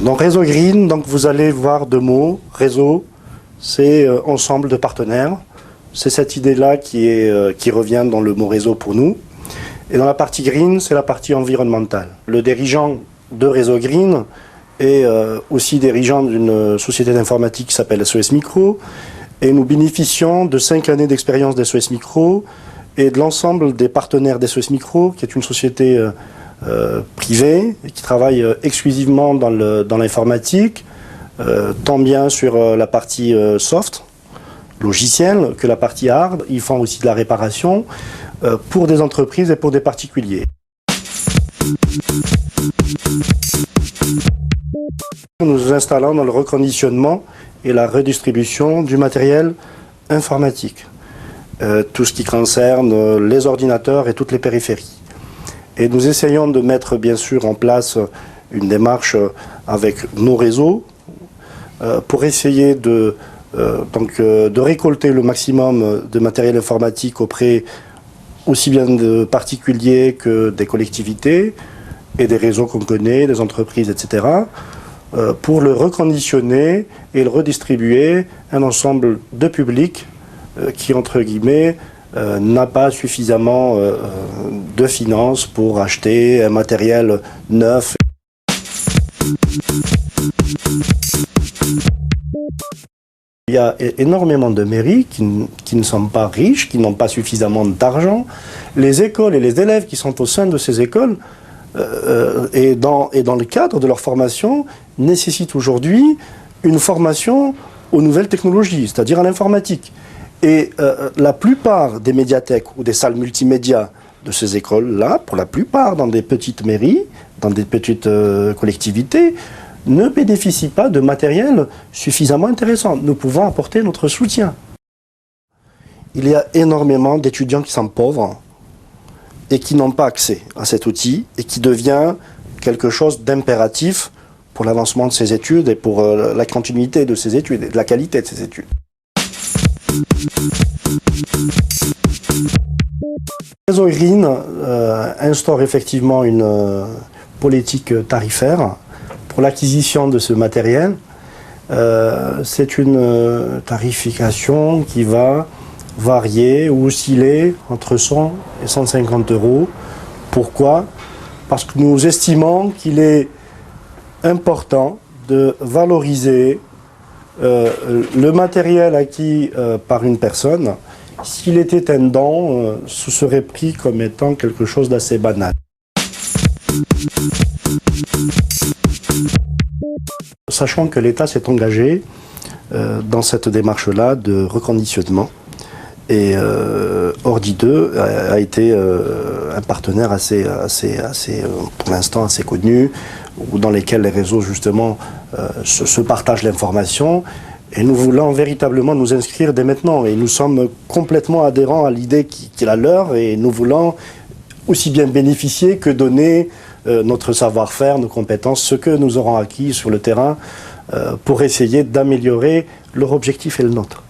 Dans Réseau Green, donc, vous allez voir deux mots. Réseau, c'est ensemble de partenaires. C'est cette idée-là qui revient dans le mot réseau pour nous. Et dans la partie green, c'est la partie environnementale. Le dirigeant de Réseau Green est aussi dirigeant d'une société d'informatique qui s'appelle SOS Micro. Et nous bénéficions de 5 années d'expérience d'SOS Micro et de l'ensemble des partenaires d'SOS Micro, qui est une société privée et qui travaille exclusivement dans l'informatique, tant bien sur la partie soft, logiciel, que la partie hard. Ils font aussi de la réparation pour des entreprises et pour des particuliers. Nous nous installons dans le reconditionnement et la redistribution du matériel informatique. Tout ce qui concerne les ordinateurs et toutes les périphéries. Et nous essayons de mettre bien sûr en place une démarche avec nos réseaux pour essayer de récolter le maximum de matériel informatique auprès aussi bien de particuliers que des collectivités et des réseaux qu'on connaît, des entreprises, etc., pour le reconditionner et le redistribuer à un ensemble de publics qui, entre guillemets, n'a pas suffisamment de finances pour acheter un matériel neuf. Il y a énormément de mairies qui ne sont pas riches, qui n'ont pas suffisamment d'argent. Les écoles et les élèves qui sont au sein de ces écoles et dans le cadre de leur formation nécessitent aujourd'hui une formation aux nouvelles technologies, c'est-à-dire à l'informatique. Et la plupart des médiathèques ou des salles multimédia de ces écoles-là, pour la plupart dans des petites mairies, dans des petites collectivités, ne bénéficient pas de matériel suffisamment intéressant. Nous pouvons apporter notre soutien. Il y a énormément d'étudiants qui sont pauvres et qui n'ont pas accès à cet outil et qui devient quelque chose d'impératif pour l'avancement de ces études et pour la continuité de ces études et de la qualité de ces études. Réseau Green instaure effectivement une politique tarifaire pour l'acquisition de ce matériel. C'est une tarification qui va varier ou osciller entre 100 et 150 euros. Pourquoi? Parce que nous estimons qu'il est important de valoriser le matériel acquis par une personne. S'il était un don, ce serait pris comme étant quelque chose d'assez banal. Sachant que l'État s'est engagé dans cette démarche-là de reconditionnement, et Ordi 2 a été un partenaire assez pour l'instant assez connu, dans lesquels les réseaux justement se partagent l'information. Et nous voulons véritablement nous inscrire dès maintenant. Et nous sommes complètement adhérents à l'idée qui est la leur. Et nous voulons aussi bien bénéficier que donner notre savoir-faire, nos compétences, ce que nous aurons acquis sur le terrain pour essayer d'améliorer leur objectif et le nôtre.